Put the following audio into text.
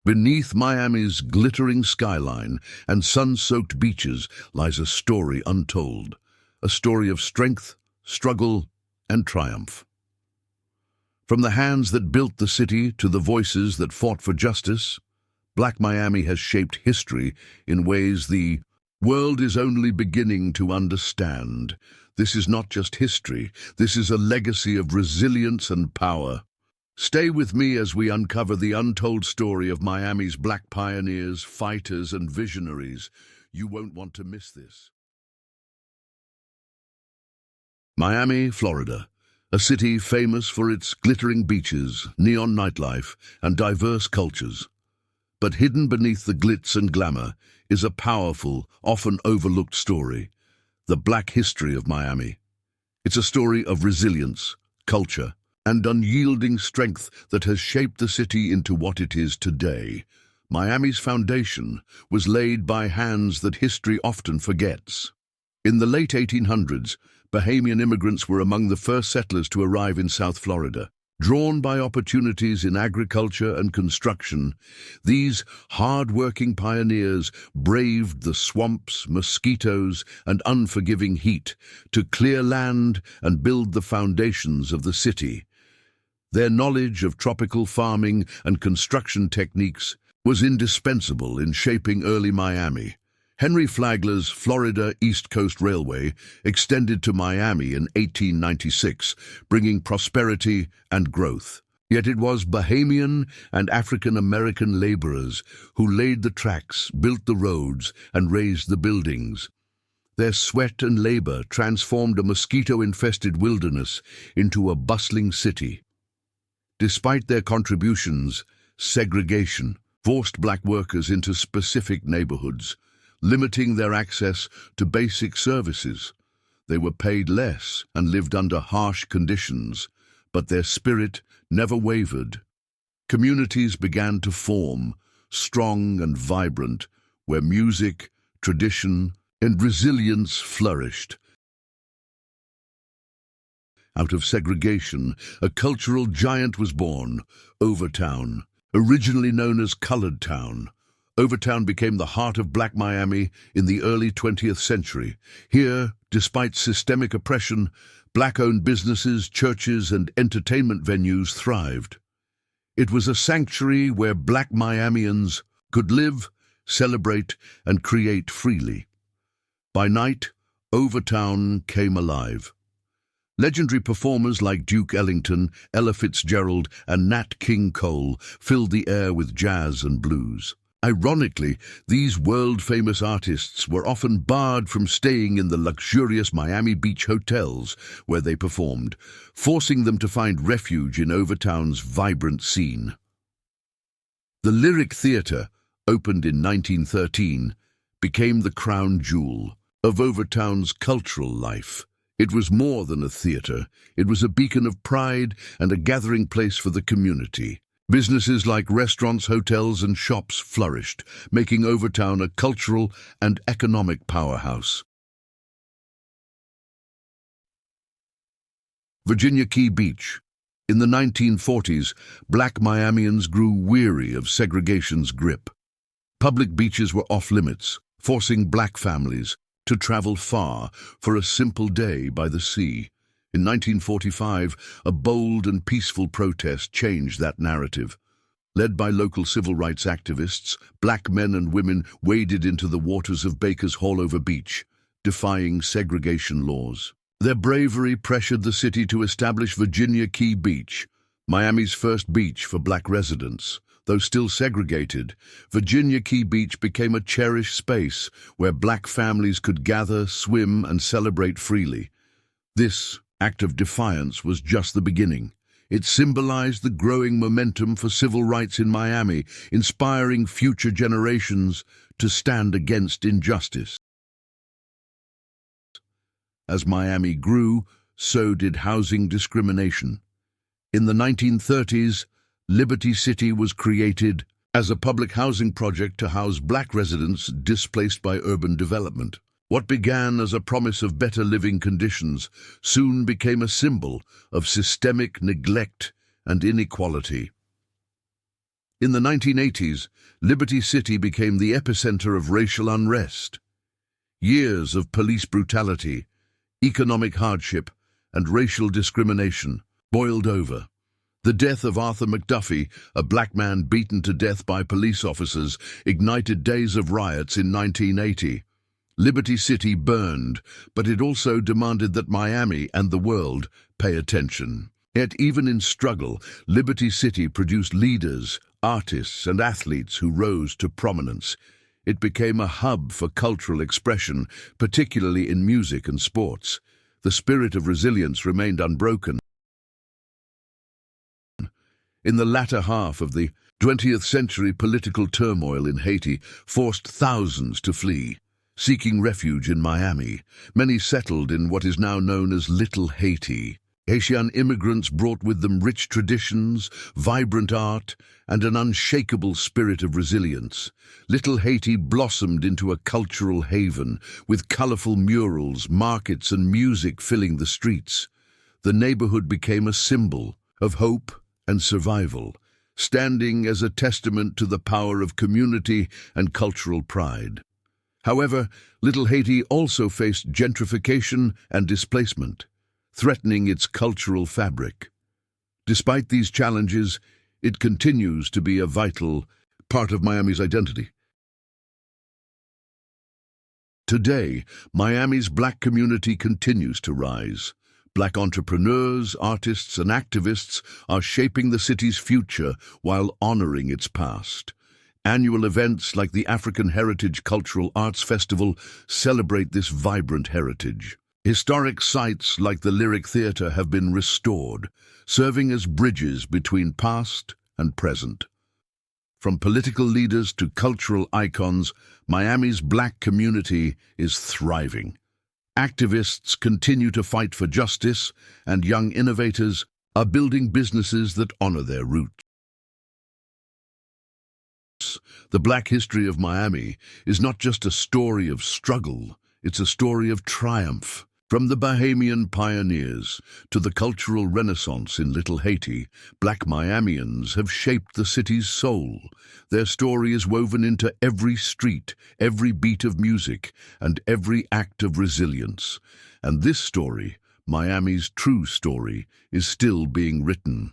Beneath Miami's glittering skyline and sun-soaked beaches lies a story untold, a story of strength, struggle, and triumph. From the hands that built the city to the voices that fought for justice, Black Miami has shaped history in ways the world is only beginning to understand. This is not just history, this is a legacy of resilience and power. Stay with me as we uncover the untold story of Miami's black pioneers, fighters, and visionaries. You won't want to miss this. Miami, Florida, a city famous for its glittering beaches, neon nightlife, and diverse cultures. But hidden beneath the glitz and glamour is a powerful, often overlooked story, the Black history of Miami. It's a story of resilience, culture, and unyielding strength that has shaped the city into what it is today. Miami's foundation was laid by hands that history often forgets. In the late 1800s, Bahamian immigrants were among the first settlers to arrive in South Florida. Drawn by opportunities in agriculture and construction, these hard-working pioneers braved the swamps, mosquitoes, and unforgiving heat to clear land and build the foundations of the city. Their knowledge of tropical farming and construction techniques was indispensable in shaping early Miami. Henry Flagler's Florida East Coast Railway extended to Miami in 1896, bringing prosperity and growth. Yet it was Bahamian and African-American laborers who laid the tracks, built the roads, and raised the buildings. Their sweat and labor transformed a mosquito-infested wilderness into a bustling city. Despite their contributions, segregation forced black workers into specific neighborhoods, limiting their access to basic services. They were paid less and lived under harsh conditions, but their spirit never wavered. Communities began to form, strong and vibrant, where music, tradition, and resilience flourished. Out of segregation, a cultural giant was born, Overtown, originally known as Colored Town. Overtown became the heart of Black Miami in the early 20th century. Here, despite systemic oppression, black-owned businesses, churches, and entertainment venues thrived. It was a sanctuary where Black Miamians could live, celebrate, and create freely. By night, Overtown came alive. Legendary performers like Duke Ellington, Ella Fitzgerald, and Nat King Cole filled the air with jazz and blues. Ironically, these world-famous artists were often barred from staying in the luxurious Miami Beach hotels where they performed, forcing them to find refuge in Overtown's vibrant scene. The Lyric Theatre, opened in 1913, became the crown jewel of Overtown's cultural life. It was more than a theatre, it was a beacon of pride and a gathering place for the community. Businesses like restaurants, hotels, and shops flourished, making Overtown a cultural and economic powerhouse. Virginia Key Beach. In the 1940s, Black Miamians grew weary of segregation's grip. Public beaches were off-limits, forcing black families to travel far for a simple day by the sea. In 1945, a bold and peaceful protest changed that narrative. Led by local civil rights activists, black men and women waded into the waters of Baker's Haulover Beach, defying segregation laws. Their bravery pressured the city to establish Virginia Key Beach, Miami's first beach for black residents. Though still segregated, Virginia Key Beach became a cherished space where black families could gather, swim, and celebrate freely. This act of defiance was just the beginning. It symbolized the growing momentum for civil rights in Miami, inspiring future generations to stand against injustice. As Miami grew, so did housing discrimination. In the 1930s, Liberty City was created as a public housing project to house black residents displaced by urban development. What began as a promise of better living conditions soon became a symbol of systemic neglect and inequality. In the 1980s, Liberty City became the epicenter of racial unrest. Years of police brutality, economic hardship, and racial discrimination boiled over. The death of Arthur McDuffie, a black man beaten to death by police officers, ignited days of riots in 1980. Liberty City burned, but it also demanded that Miami and the world pay attention. Yet even in struggle, Liberty City produced leaders, artists, and athletes who rose to prominence. It became a hub for cultural expression, particularly in music and sports. The spirit of resilience remained unbroken. In the latter half of the 20th century, political turmoil in Haiti forced thousands to flee. Seeking refuge in Miami, many settled in what is now known as Little Haiti. Haitian immigrants brought with them rich traditions, vibrant art, and an unshakable spirit of resilience. Little Haiti blossomed into a cultural haven, with colorful murals, markets, and music filling the streets. The neighborhood became a symbol of hope and survival, standing as a testament to the power of community and cultural pride. However, Little Haiti also faced gentrification and displacement, threatening its cultural fabric. Despite these challenges, it continues to be a vital part of Miami's identity. Today, Miami's black community continues to rise. Black entrepreneurs, artists, and activists are shaping the city's future while honoring its past. Annual events like the African Heritage Cultural Arts Festival celebrate this vibrant heritage. Historic sites like the Lyric Theatre have been restored, serving as bridges between past and present. From political leaders to cultural icons, Miami's black community is thriving. Activists continue to fight for justice, and young innovators are building businesses that honor their roots. The Black history of Miami is not just a story of struggle, it's a story of triumph. From the Bahamian pioneers to the cultural renaissance in Little Haiti, Black Miamians have shaped the city's soul. Their story is woven into every street, every beat of music, and every act of resilience. And this story, Miami's true story, is still being written.